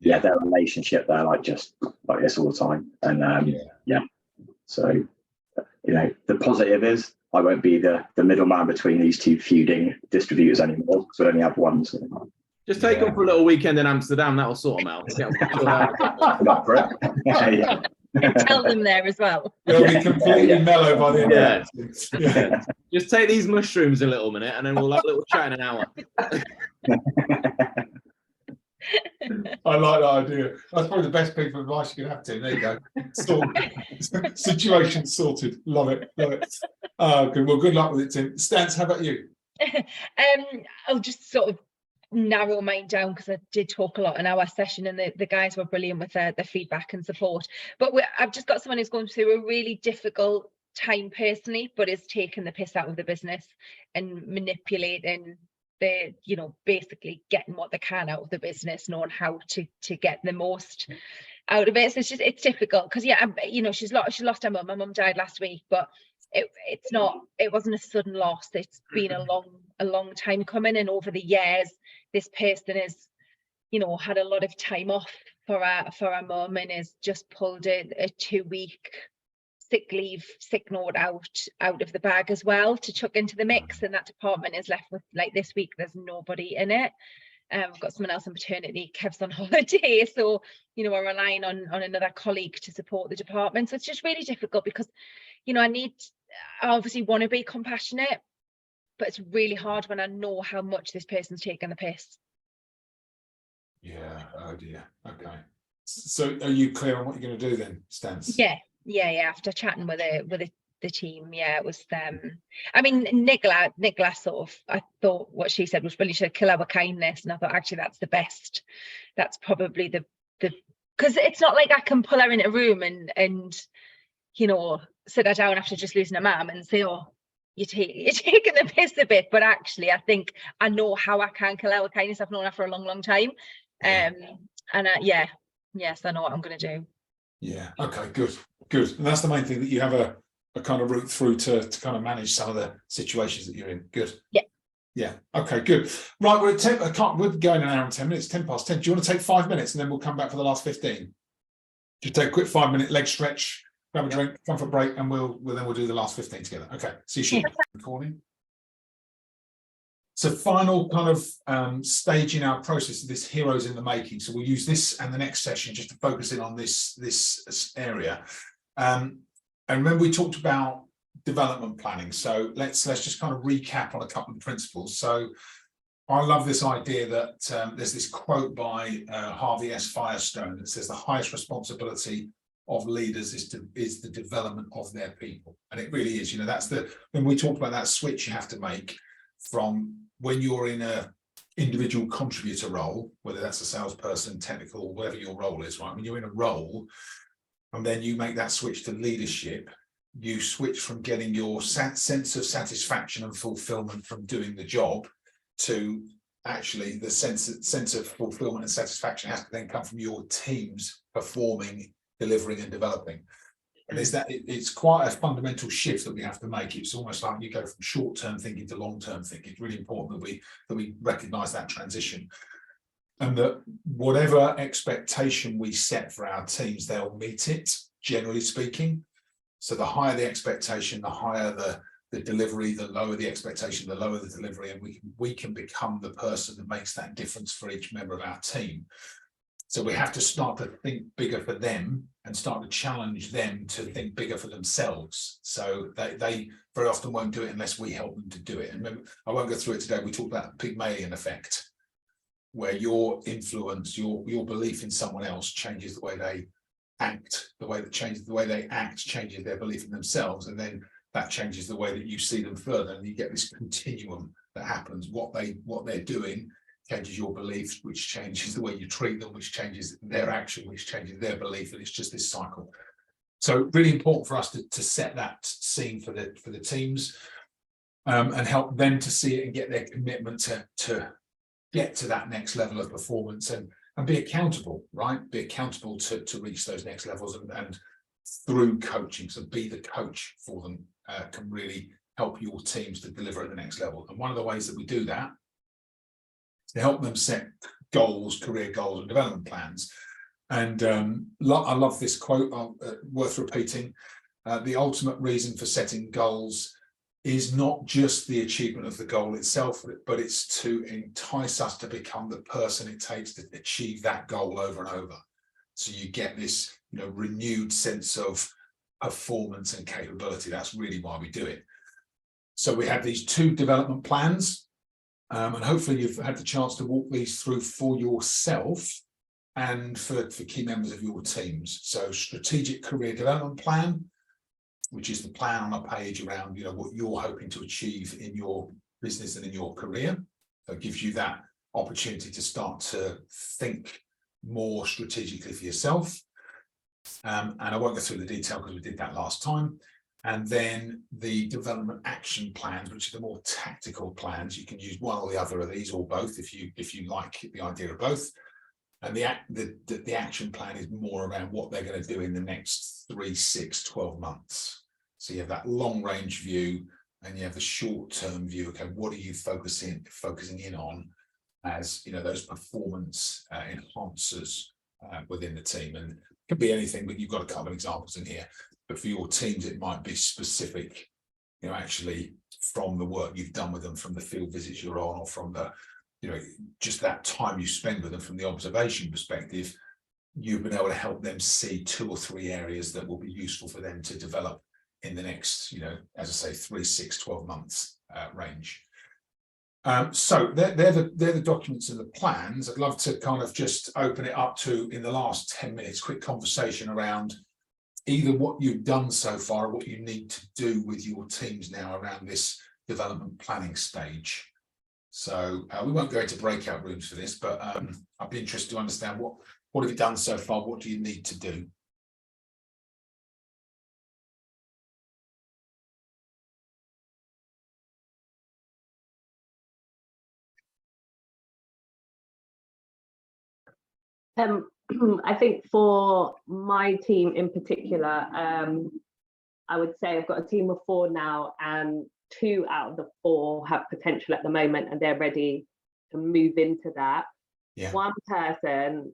their relationship, they're like just like this all the time, and so, you know, the positive is I won't be the middleman between these two feuding distributors anymore, because we only have one. So. Just take them for a little weekend in Amsterdam, that'll sort them out. Not for it. Tell them there as well. They'll be completely mellow by the end of it. Just take these mushrooms a little minute and then we'll have a little chat in an hour. I like that idea. That's probably the best piece of advice you can have, Tim. There you go. Situation sorted. Love it. Good. Well, good luck with it, Tim. Stance, how about you? I'll just sort of narrow mine down, because I did talk a lot in our session, and the guys were brilliant with their feedback and support. But I've just got someone who's going through a really difficult time personally, but is taking the piss out of the business and manipulating the, you know, basically getting what they can out of the business, knowing how to get the most out of it. So it's difficult, because you know, she's lost her mum. My mum died last week, but it wasn't a sudden loss. It's been a long time coming, and over the years this person has, you know, had a lot of time off for her mum, and has just pulled a 2-week sick note out of the bag as well to chuck into the mix, and that department is left with, like, this week there's nobody in it. We've got someone else on maternity, Kev's on holiday, so, you know, we're relying on another colleague to support the department. So it's just really difficult, because, you know, I obviously want to be compassionate, but it's really hard when I know how much this person's taking the piss. Yeah, oh dear. Okay. So are you clear on what you're going to do then, Stance? Yeah. After chatting with the team, yeah, it was I mean, Nicola sort of, I thought what she said was really, should kill our kindness, and I thought actually that's the best. That's probably the because it's not like I can pull her in a room and you know, sit her down after just losing her mum and say, oh, you're taking the piss a bit, but actually I think I know how I can kill our kindness. I've known her for a long time. And yes, I know what I'm going to do. Yeah. Okay, good. And that's the main thing, that you have a kind of route through to kind of manage some of the situations that you're in. Good. Yeah. Okay, good. Right, we're at we're going an hour and 10 minutes, 10 past 10. Do you want to take 5 minutes and then we'll come back for the last 15? Just take a quick 5-minute leg stretch, grab a drink, comfort break, and we'll do the last 15 together. Okay. See you shortly. Recording. So final kind of stage in our process of this heroes in the making. So we'll use this and the next session just to focus in on this area. And remember, we talked about development planning. So let's just kind of recap on a couple of principles. So I love this idea that there's this quote by Harvey S. Firestone that says the highest responsibility of leaders is the development of their people. And it really is, you know, that's when we talked about that switch you have to make from when you're in a individual contributor role, whether that's a salesperson, technical, whatever your role is, right? When you're in a role and then you make that switch to leadership, you switch from getting your sense of satisfaction and fulfillment from doing the job to actually the sense of fulfillment and satisfaction has to then come from your teams performing, delivering and developing. And it's quite a fundamental shift that we have to make. It's almost like you go from short-term thinking to long-term thinking. It's really important that we recognize that transition, and that whatever expectation we set for our teams, they'll meet it, generally speaking. So the higher the expectation, the higher the delivery, the lower the expectation, the lower the delivery, and we can become the person that makes that difference for each member of our team. So we have to start to think bigger for them and start to challenge them to think bigger for themselves. So they very often won't do it unless we help them to do it. And remember, I won't go through it today. We talked about the Pygmalion effect, where your influence, your belief in someone else changes the way they act. The way they act changes their belief in themselves, and then that changes the way that you see them further. And you get this continuum that happens. What they're doing changes your beliefs, which changes the way you treat them, which changes their action, which changes their belief, and it's just this cycle. So really important for us to set that scene for the teams, and help them to see it and get their commitment to get to that next level of performance and be accountable, right? Be accountable to reach those next levels, and through coaching, so be the coach for them, can really help your teams to deliver at the next level. And one of the ways that we do that to help them set goals, career goals and development plans. And I love this quote, worth repeating. The ultimate reason for setting goals is not just the achievement of the goal itself, but it's to entice us to become the person it takes to achieve that goal over and over. So you get this, you know, renewed sense of performance and capability. That's really why we do it. So we have these 2 development plans. And hopefully you've had the chance to walk these through for yourself and for key members of your teams. So strategic career development plan, which is the plan on a page around, you know, what you're hoping to achieve in your business and in your career. So it gives you that opportunity to start to think more strategically for yourself. And I won't go through the detail because we did that last time. And then the development action plans, which are the more tactical plans. You can use one or the other of these, or both, if you like the idea of both. And the action plan is more around what they're going to do in the next 3, 6, 12 months. So you have that long range view, and you have the short term view. Okay, what are you focusing in on as, you know, those performance enhancers within the team? And it could be anything, but you've got a couple of examples in here. But for your teams, it might be specific, you know, actually from the work you've done with them, from the field visits you're on, or from the, you know, just that time you spend with them from the observation perspective. You've been able to help them see 2 or 3 areas that will be useful for them to develop in the next, you know, as I say, 3, 6, 12 months range. So they're the documents and the plans. I'd love to kind of just open it up to, in the last 10 minutes, quick conversation around either what you've done so far or what you need to do with your teams now around this development planning stage. So we won't go into breakout rooms for this, but I'd be interested to understand what have you done so far? What do you need to do? I think for my team in particular, I would say I've got a team of 4 now, and 2 out of the 4 have potential at the moment, and they're ready to move into that. Yeah. One person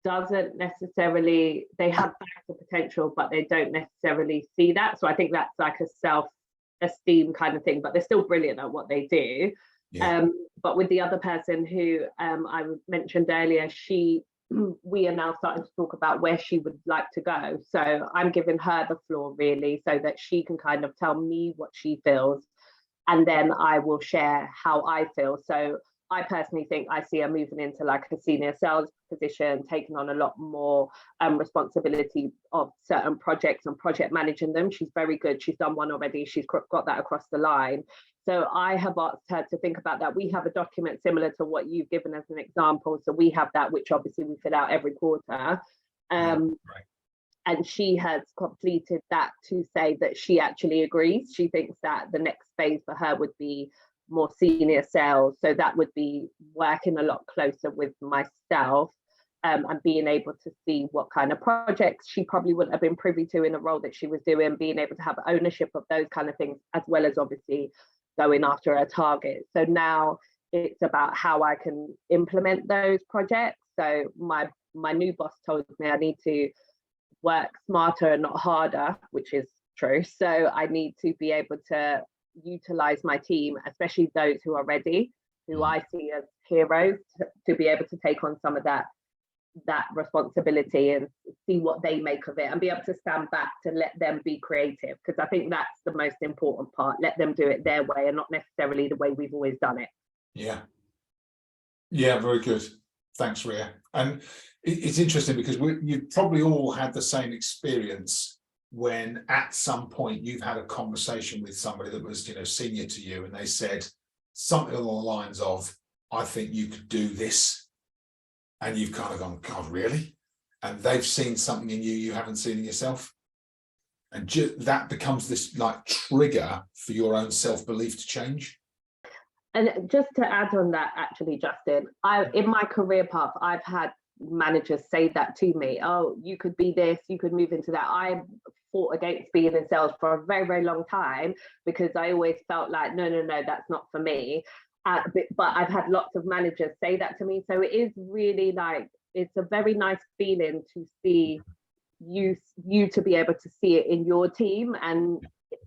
doesn't necessarily, they have the potential, but they don't necessarily see that. So I think that's like a self-esteem kind of thing, but they're still brilliant at what they do. Yeah. But with the other person who I mentioned earlier, we are now starting to talk about where she would like to go. So I'm giving her the floor really, so that she can kind of tell me what she feels, and then I will share how I feel. So I personally think I see her moving into like a senior sales position, taking on a lot more responsibility of certain projects and project managing them. She's very good. She's done one already. She's got that across the line. So I have asked her to think about that. We have a document similar to what you've given as an example. So we have that, which obviously we fill out every quarter. Right. And she has completed that to say that she actually agrees. She thinks that the next phase for her would be more senior sales. So that would be working a lot closer with myself and being able to see what kind of projects she probably wouldn't have been privy to in the role that she was doing, being able to have ownership of those kind of things, as well as obviously going after her target. So now it's about how I can implement those projects. So my new boss told me I need to work smarter and not harder, which is true. So I need to be able to utilize my team, especially those who are ready, who I see as heroes, to be able to take on some of that responsibility and see what they make of it, and be able to stand back to let them be creative, because I think that's the most important part. Let them do it their way and not necessarily the way we've always done it. Yeah, very good. Thanks, Ria. And it's interesting because you've probably all had the same experience when at some point you've had a conversation with somebody that was, senior to you, and they said something along the lines of, I think you could do this. And you've kind of gone, God, really? And they've seen something in you haven't seen in yourself. And that becomes this like trigger for your own self-belief to change. And just to add on that, actually, Justin, in my career path, I've had managers say that to me. Oh, you could be this, you could move into that. I fought against being in sales for a very, very long time, because I always felt like, no, that's not for me. But I've had lots of managers say that to me. So it is really like, it's a very nice feeling to see you to be able to see it in your team. And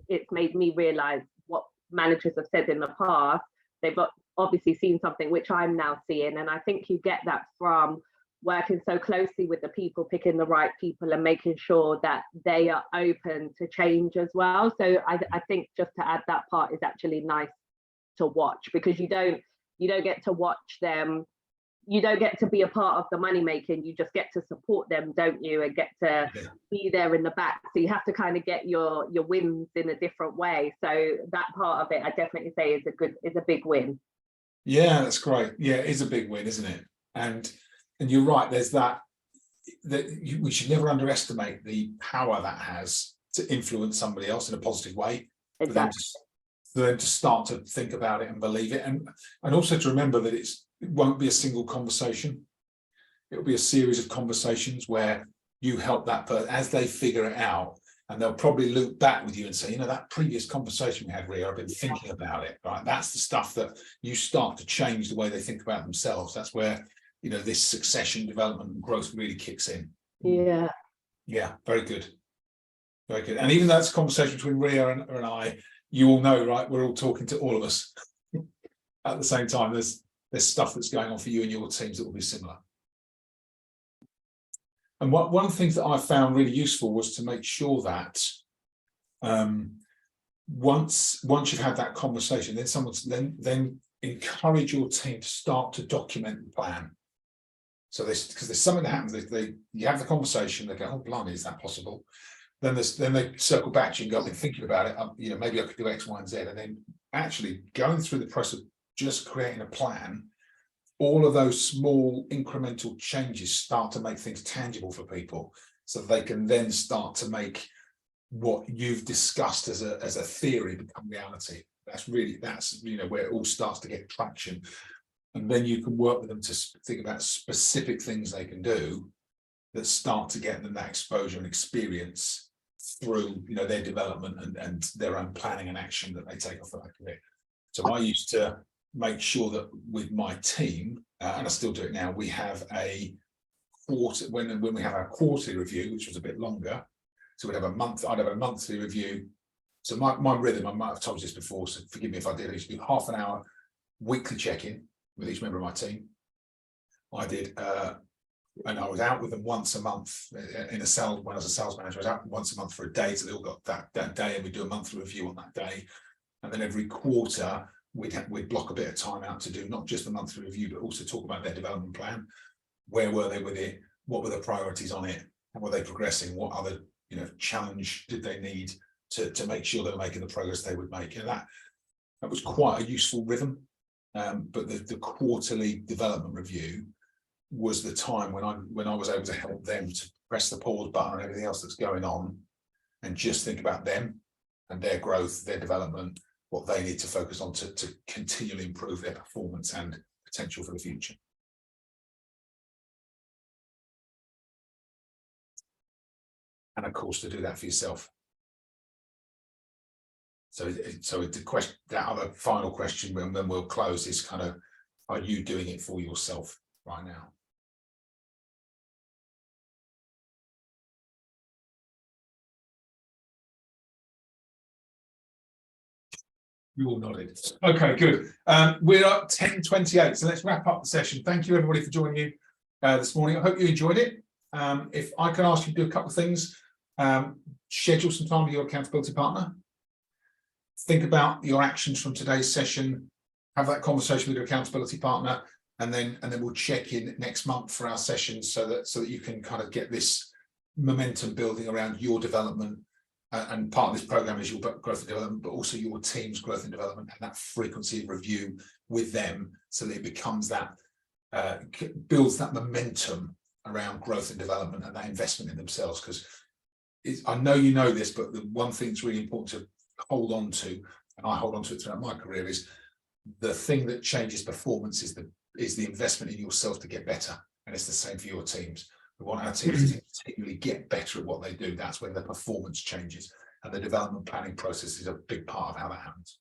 it's made me realize what managers have said in the past. They've obviously seen something which I'm now seeing. And I think you get that from working so closely with the people, picking the right people and making sure that they are open to change as well. So I think just to add that part is actually nice to watch, because you don't get to watch them, you don't get to be a part of the money making, you just get to support them, don't you, and get to be there in the back. So you have to kind of get your wins in a different way. So that part of it I definitely say is a big win. Yeah, that's great. Yeah, it is a big win, isn't it? And you're right, there's we should never underestimate the power that has to influence somebody else in a positive way. Exactly. For them to start to think about it and believe it, and also to remember that it won't be a single conversation. It'll be a series of conversations where you help that person as they figure it out, and they'll probably loop back with you and say, that previous conversation we had, Ria, I've been thinking about it. Right, that's the stuff that you start to change the way they think about themselves. That's where this succession, development, and growth really kicks in. Yeah, very good, very good. And even that's a conversation between Ria and I. You all know, right? We're all talking to all of us at the same time. There's stuff that's going on for you and your teams that will be similar. And one of the things that I found really useful was to make sure that once you've had that conversation, then encourage your team to start to document the plan. So this, because there's something that happens, you have the conversation, they go, oh blimey, is that possible? Then they circle back to you and go, I've been thinking about it, you know, maybe I could do X, Y, and Z. And then actually going through the process of just creating a plan, all of those small incremental changes start to make things tangible for people, so they can then start to make what you've discussed as a theory become reality. That's you know, where it all starts to get traction. And then you can work with them to think about specific things they can do that start to get them that exposure and experience through, you know, their development and their own planning and action that they take off the back of it. So I used to make sure that with my team, and I still do it now, we have a quarter, when we have our quarterly review, which was a bit longer. So we'd have a month, I'd have a monthly review. So my rhythm, I might have told you this before, so forgive me if I did, I used to do half an hour weekly check-in with each member of my team. I did, and I was out with them once a month in a sales, when I was a sales manager, I was out once a month for a day, so they all got that day, and we do a monthly review on that day. And then every quarter, we'd block a bit of time out to do not just the monthly review, but also talk about their development plan. Where were they with it? What were the priorities on it? How were they progressing? What other, you know, challenge did they need to make sure they were making the progress they would make? And that was quite a useful rhythm. But the quarterly development review was the time when I was able to help them to press the pause button on everything else that's going on and just think about them and their growth, their development, what they need to focus on to continually improve their performance and potential for the future. And of course, to do that for yourself. So the question, that other final question, when we'll close, is kind of, are you doing it for yourself right now? You all nodded. Okay, good. We're at 10:28, so let's wrap up the session. Thank you everybody for joining you this morning. I hope you enjoyed it. If I can ask you to do a couple of things, schedule some time with your accountability partner. Think about your actions from today's session, have that conversation with your accountability partner, and then we'll check in next month for our sessions so that you can kind of get this momentum building around your development. And part of this program is your growth and development, but also your team's growth and development, and that frequency of review with them, so that it becomes that, builds that momentum around growth and development and that investment in themselves. Because I know you know this, but the one thing that's really important to hold on to, and I hold on to it throughout my career, is the thing that changes performance is the investment in yourself to get better. And it's the same for your teams. We want our teams to continually get better at what they do. That's when the performance changes, and the development planning process is a big part of how that happens.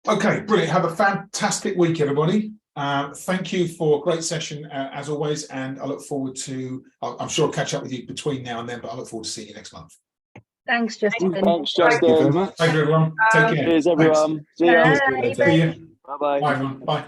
Okay, brilliant. Have a fantastic week, everybody. Thank you for a great session as always, and I look forward to, I'm sure I'll catch up with you between now and then, but I look forward to seeing you next month. Thanks, Justin. Thanks, Thank you very Justin. much. Thank you, everyone. Take care. Cheers, everyone. See ya. Bye. See you. Bye-bye. Bye, everyone. Bye.